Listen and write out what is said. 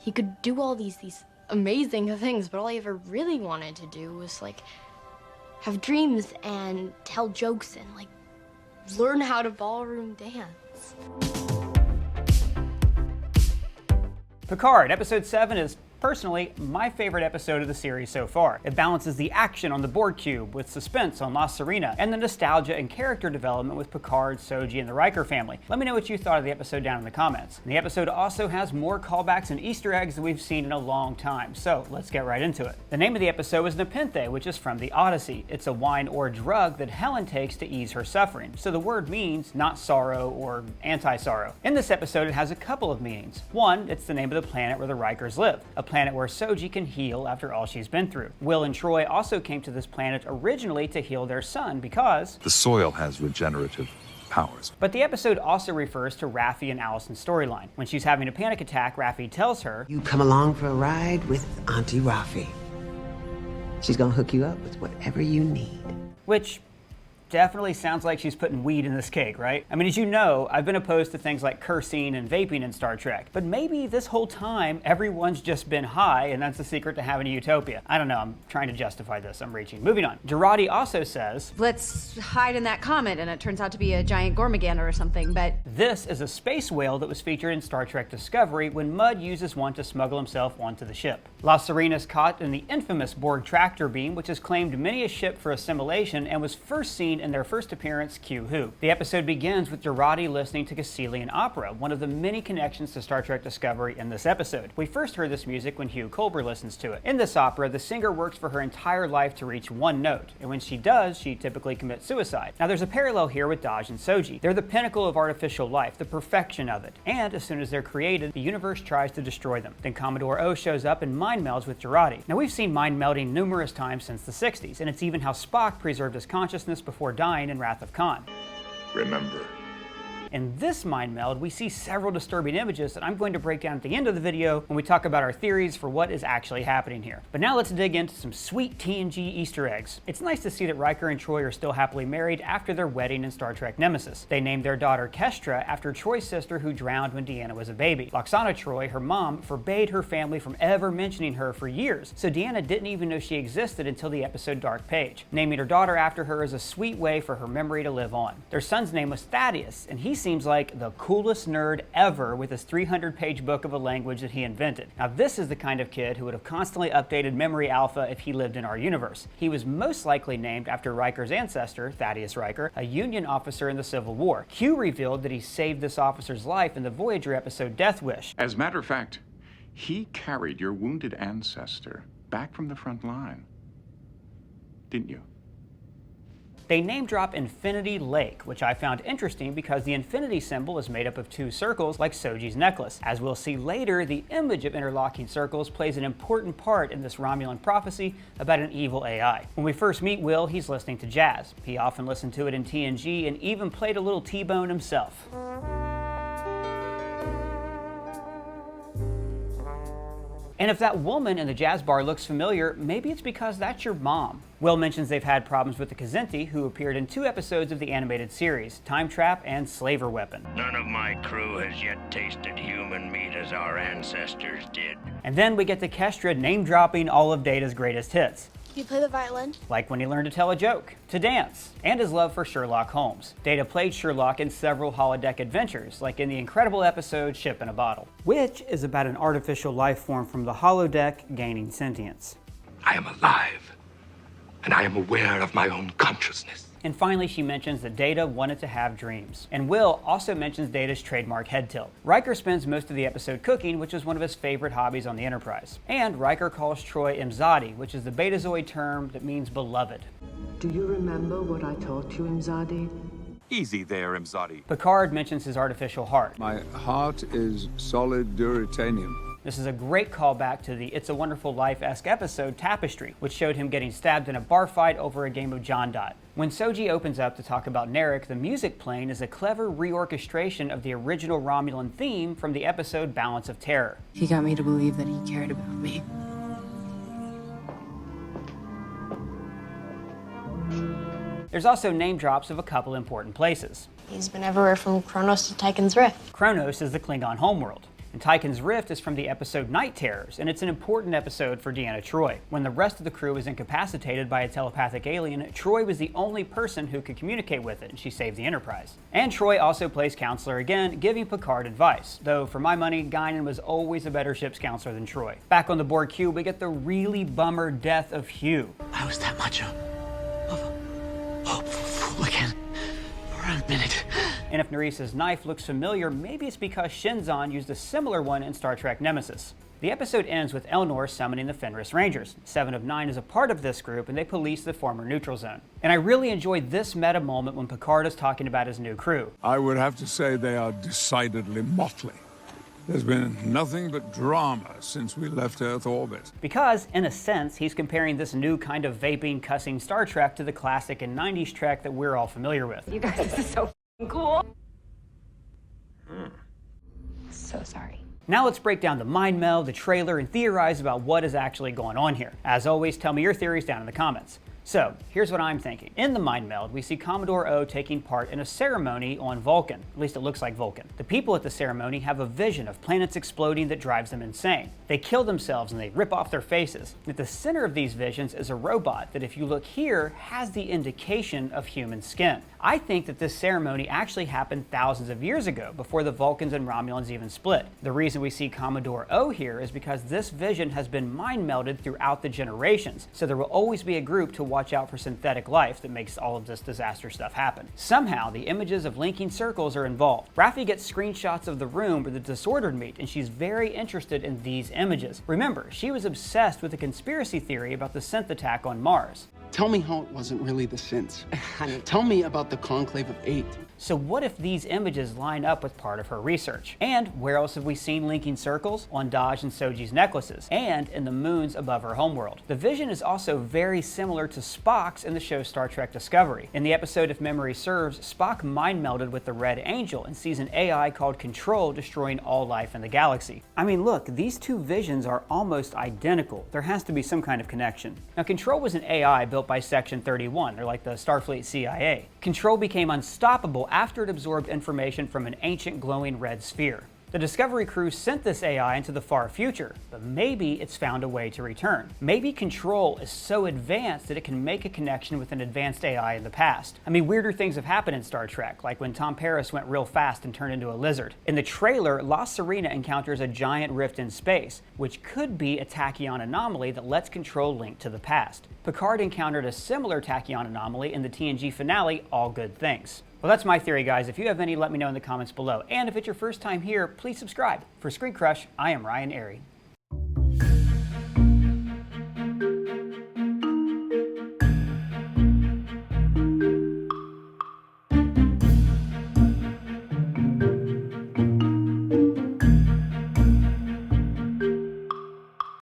He could do all these amazing things, but all he ever really wanted to do was, like, have dreams and tell jokes and, like, learn how to ballroom dance. Picard, Episode 7 is personally my favorite episode of the series so far. It balances the action on the Borg cube with suspense on La Sirena and the nostalgia and character development with Picard, Soji, and the Riker family. Let me know what you thought of the episode down in the comments. And the episode also has more callbacks and Easter eggs than we've seen in a long time, so let's get right into it. The name of the episode is Nepenthe, which is from the Odyssey. It's a wine or drug that Helen takes to ease her suffering, so the word means not sorrow or anti-sorrow. In this episode, it has a couple of meanings. One, it's the name of the planet where the Rikers live, a planet where Soji can heal after all she's been through. Will and Troi also came to this planet originally to heal their son because the soil has regenerative powers. But the episode also refers to Raffi and Allison's storyline. When she's having a panic attack, Raffi tells her, "You come along for a ride with Auntie Raffi. She's gonna hook you up with whatever you need." Which definitely sounds like she's putting weed in this cake, right? I mean, as you know, I've been opposed to things like cursing and vaping in Star Trek, but maybe this whole time everyone's just been high and that's the secret to having a utopia. I don't know, I'm trying to justify this, I'm reaching. Moving on. Jurati also says, "Let's hide in that comet," and it turns out to be a giant Gormagander or something, but... This is a space whale that was featured in Star Trek Discovery when Mud uses one to smuggle himself onto the ship. La Sirena's caught in the infamous Borg tractor beam, which has claimed many a ship for assimilation and was first seen in their first appearance, Hugh. The episode begins with Jurati listening to Caecilian opera, one of the many connections to Star Trek Discovery in this episode. We first heard this music when Hugh Culber listens to it. In this opera, the singer works for her entire life to reach one note, and when she does, she typically commits suicide. Now there's a parallel here with Daj and Soji. They're the pinnacle of artificial life, the perfection of it, and as soon as they're created, the universe tries to destroy them. Then Commodore O shows up and mind melds with Jurati. Now we've seen mind melding numerous times since the 60s, and it's even how Spock preserved his consciousness before dying in Wrath of Khan. Remember. In this mind meld, we see several disturbing images that I'm going to break down at the end of the video when we talk about our theories for what is actually happening here. But now let's dig into some sweet TNG Easter eggs. It's nice to see that Riker and Troi are still happily married after their wedding in Star Trek Nemesis. They named their daughter Kestra after Troi's sister who drowned when Deana was a baby. Loxana Troi, her mom, forbade her family from ever mentioning her for years, so Deana didn't even know she existed until the episode Dark Page. Naming her daughter after her is a sweet way for her memory to live on. Their son's name was Thaddeus, and he seems like the coolest nerd ever with his 300-page book of a language that he invented. Now this is the kind of kid who would have constantly updated Memory Alpha if he lived in our universe. He was most likely named after Riker's ancestor, Thaddeus Riker, a Union officer in the Civil War. Hugh revealed that he saved this officer's life in the Voyager episode Death Wish. As a matter of fact, he carried your wounded ancestor back from the front line, didn't you? They name drop Infinity Lake, which I found interesting because the infinity symbol is made up of two circles like Soji's necklace. As we'll see later, the image of interlocking circles plays an important part in this Romulan prophecy about an evil AI. When we first meet Will, he's listening to jazz. He often listened to it in TNG and even played a little T-Bone himself. And if that woman in the jazz bar looks familiar, maybe it's because that's your mom. Will mentions they've had problems with the Kzinti, who appeared in 2 episodes of the animated series, Time Trap and Slaver Weapon. None of my crew has yet tasted human meat as our ancestors did. And then we get to Kestra name-dropping all of Data's greatest hits. You play the violin? Like when he learned to tell a joke, to dance, and his love for Sherlock Holmes. Data played Sherlock in several holodeck adventures, like in the incredible episode Ship in a Bottle, which is about an artificial life form from the holodeck gaining sentience. I am alive, and I am aware of my own consciousness. And finally, she mentions that Data wanted to have dreams. And Will also mentions Data's trademark head tilt. Riker spends most of the episode cooking, which is one of his favorite hobbies on the Enterprise. And Riker calls Troi Imzadi, which is the Betazoid term that means beloved. Do you remember what I taught you, Imzadi? Easy there, Imzadi. Picard mentions his artificial heart. My heart is solid duratanium. This is a great callback to the It's a Wonderful Life-esque episode Tapestry, which showed him getting stabbed in a bar fight over a game of John Dot. When Soji opens up to talk about Narek, the music playing is a clever reorchestration of the original Romulan theme from the episode Balance of Terror. He got me to believe that he cared about me. There's also name drops of a couple important places. He's been everywhere from Kronos to Tychon's Rift. Kronos is the Klingon homeworld. And Tychon's Rift is from the episode Night Terrors, and it's an important episode for Deana Troi. When the rest of the crew was incapacitated by a telepathic alien, Troi was the only person who could communicate with it, and she saved the Enterprise. And Troi also plays counselor again, giving Picard advice, though for my money, Guinan was always a better ship's counselor than Troi. Back on the Borg cube, we get the really bummer death of Hugh. I was that much of a hopeful fool again for a minute. And if Neresa's knife looks familiar, maybe it's because Shinzon used a similar one in Star Trek Nemesis. The episode ends with Elnor summoning the Fenris Rangers. 7 of 9 is a part of this group, and they police the former neutral zone. And I really enjoyed this meta moment when Picard is talking about his new crew. I would have to say they are decidedly motley. There's been nothing but drama since we left Earth orbit. Because, in a sense, he's comparing this new kind of vaping, cussing Star Trek to the classic and 90s Trek that we're all familiar with. You guys, this is so cool. So sorry. Now let's break down the mind meld, the trailer, and theorize about what is actually going on here. As always, tell me your theories down in the comments. So, here's what I'm thinking. In the mind meld, we see Commodore O taking part in a ceremony on Vulcan. At least it looks like Vulcan. The people at the ceremony have a vision of planets exploding that drives them insane. They kill themselves and they rip off their faces. At the center of these visions is a robot that, if you look here, has the indication of human skin. I think that this ceremony actually happened thousands of years ago, before the Vulcans and Romulans even split. The reason we see Commodore O here is because this vision has been mind melded throughout the generations, so there will always be a group to watch out for synthetic life that makes all of this disaster stuff happen. Somehow, the images of linking circles are involved. Raffi gets screenshots of the room where the Disordered meet, and she's very interested in these images. Remember, she was obsessed with the conspiracy theory about the synth attack on Mars. Tell me how it wasn't really the synths. Tell me about the Conclave of 8. So what if these images line up with part of her research? And where else have we seen linking circles? On Daj and Soji's necklaces, and in the moons above her homeworld. The vision is also very similar to Spock's in the show Star Trek Discovery. In the episode, if memory serves, Spock mind melded with the Red Angel and sees an AI called Control destroying all life in the galaxy. I mean, look, these two visions are almost identical. There has to be some kind of connection. Now, Control was an AI built by Section 31. They're like the Starfleet CIA. Control became unstoppable after it absorbed information from an ancient glowing red sphere. The Discovery crew sent this AI into the far future, but maybe it's found a way to return. Maybe Control is so advanced that it can make a connection with an advanced AI in the past. I mean, weirder things have happened in Star Trek, like when Tom Paris went real fast and turned into a lizard. In the trailer, La Sirena encounters a giant rift in space, which could be a tachyon anomaly that lets Control link to the past. Picard encountered a similar tachyon anomaly in the TNG finale, All Good Things. Well, that's my theory, guys. If you have any, let me know in the comments below. And if it's your first time here, please subscribe. For Screen Crush, I am Ryan Airy.